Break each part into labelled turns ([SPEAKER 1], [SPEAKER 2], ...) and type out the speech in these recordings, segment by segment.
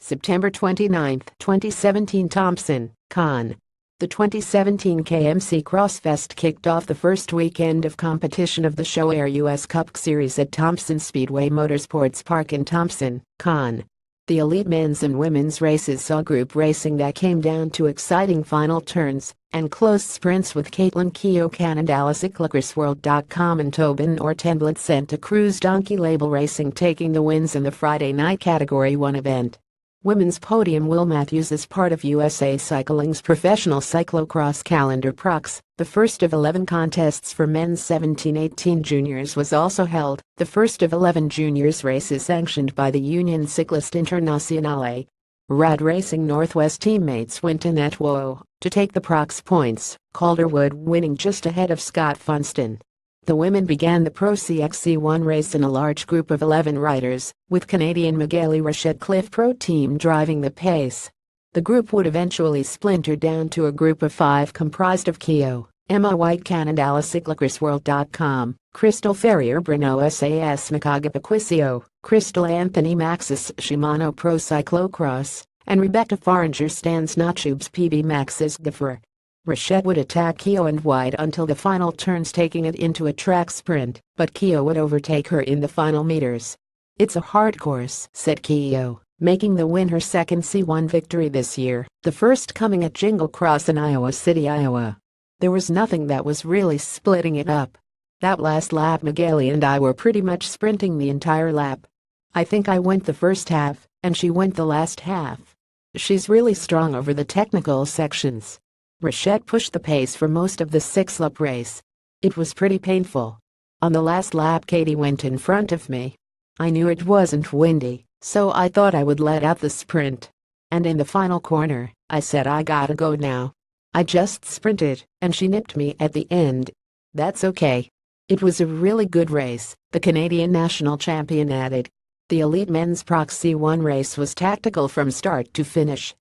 [SPEAKER 1] September 29, 2017. Thompson, Conn. The 2017 KMC Cross Fest kicked off the first weekend of competition of the Show Air US Cup Series at Thompson Speedway Motorsports Park in Thompson, Conn. The elite men's and women's races saw group racing that came down to exciting final turns and close sprints, with Caitlin Keough Cannondale cyclocrossworld.com and Tobin Ortenblad Santa Cruz Donkey Label Racing taking the wins in the Friday night Category 1 event. Women's podium. Will Matthews is part of USA Cycling's professional cyclocross calendar Prox. The first of 11 contests for men's 17-18 juniors was also held, the first of 11 juniors races sanctioned by the Union Cycliste Internationale. Rad Racing Northwest teammates went to Netwo to take the Prox points, Calderwood winning just ahead of Scott Funston. The women began the Pro CXC1 race in a large group of 11 riders, with Canadian Magali Rochette Cliff Pro Team driving the pace. The group would eventually splinter down to a group of 5 comprised of Keough, Emma White Cannondale cyclocrossworld.com, Crystal Ferrier Bruno SAS Macagapaquicio, Crystal Anthony Maxis Shimano Pro Cyclocross, and Rebecca Faringer Stans Nachubes PB Maxis Gaffer. Rochette would attack Keough and White until the final turns, taking it into a track sprint, but Keough would overtake her in the final meters. "It's a hard course," said Keough, making the win her second C1 victory this year, the first coming at Jingle Cross in Iowa City, Iowa. "There was nothing that was really splitting it up. That last lap Magali and I were pretty much sprinting the entire lap. I think I went the first half, and she went the last half. She's really strong over the technical sections." Rochette pushed the pace for most of the 6-lap race. "It was pretty painful. On the last lap Katie went in front of me. I knew it wasn't windy, so I thought I would let out the sprint. And in the final corner, I said I gotta go now. I just sprinted, and she nipped me at the end. That's okay. It was a really good race," the Canadian national champion added. The elite men's Prox C1 race was tactical from start to finish.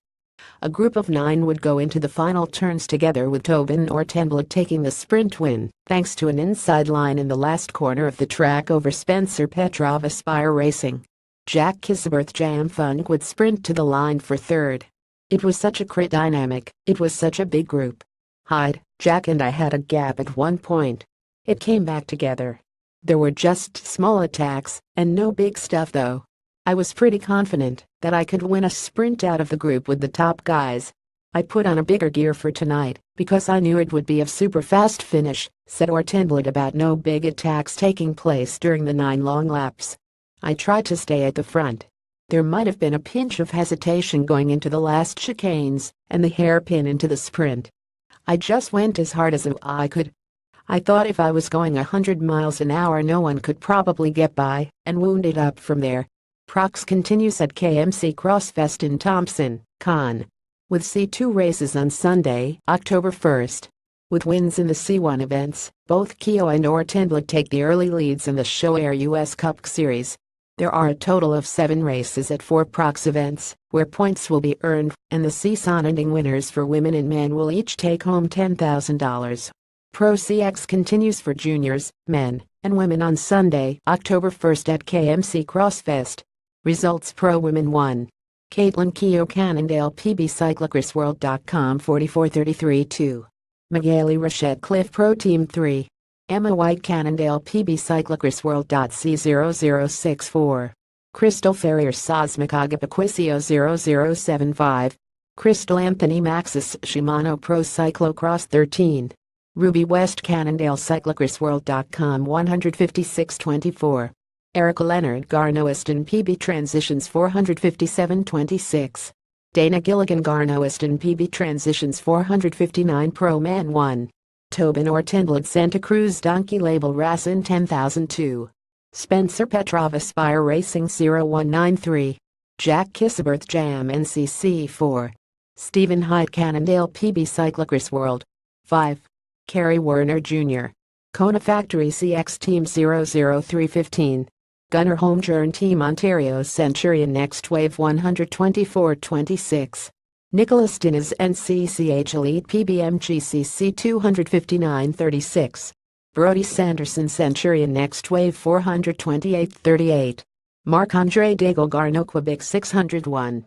[SPEAKER 1] A group of 9 would go into the final turns together, with Tobin Ortenblad taking the sprint win, thanks to an inside line in the last corner of the track over Spencer Petrov Aspire Racing. Jack Kisseberth Jam Funk would sprint to the line for third. "It was such a great dynamic, it was such a big group. Hyde, Jack and I had a gap at one point. It came back together. There were just small attacks, and no big stuff though. I was pretty confident that I could win a sprint out of the group with the top guys. I put on a bigger gear for tonight because I knew it would be a super fast finish," said Ortenblad about no big attacks taking place during the 9 long laps. "I tried to stay at the front. There might have been a pinch of hesitation going into the last chicanes and the hairpin into the sprint. I just went as hard as I could. I thought if I was going 100 miles an hour no one could probably get by, and wound it up from there." Prox continues at KMC Cross Fest in Thompson, Conn. With C2 races on Sunday, October 1st. With wins in the C1 events, both Keough and Ortenblad take the early leads in the Show Air US Cup Series. There are a total of 7 races at 4 Prox events, where points will be earned, and the season ending winners for women and men will each take home $10,000. Pro CX continues for juniors, men, and women on Sunday, October 1st at KMC Cross Fest. Results: Pro Women 1. Caitlin Keough Cannondale PB cyclocrossworld.com 4433-2. Magali Rochette Cliff Pro Team 3. Emma White Cannondale PB cyclocrossworld.C0064. Crystal Ferrier Saz Macagapaquicio 0075. Crystal Anthony Maxis Shimano Pro Cyclocross 13. Ruby West Cannondale cyclocrossworld.com 15624. Erica Leonard Garnoiston PB Transitions 45726. Dana Gilligan Garnoiston PB Transitions 459 Pro Man 1. Tobin Ortenblad Santa Cruz Donkey Label Racing 10002. Spencer Petrov Aspire Racing 0193. Jack Kisseberth Jam NCC 4. Stephen Hyde Cannondale PB Cyclocross World 5. Kerry Werner Jr. Kona Factory CX Team 00315. Gunnar Holmgren Team Ontario Centurion Next Wave 124-26. Nicholas Dinas NCCH Elite PBMGCC 259-36. Brody Sanderson Centurion Next Wave 428-38. Marc-Andre Daigle Garno Quebec 601.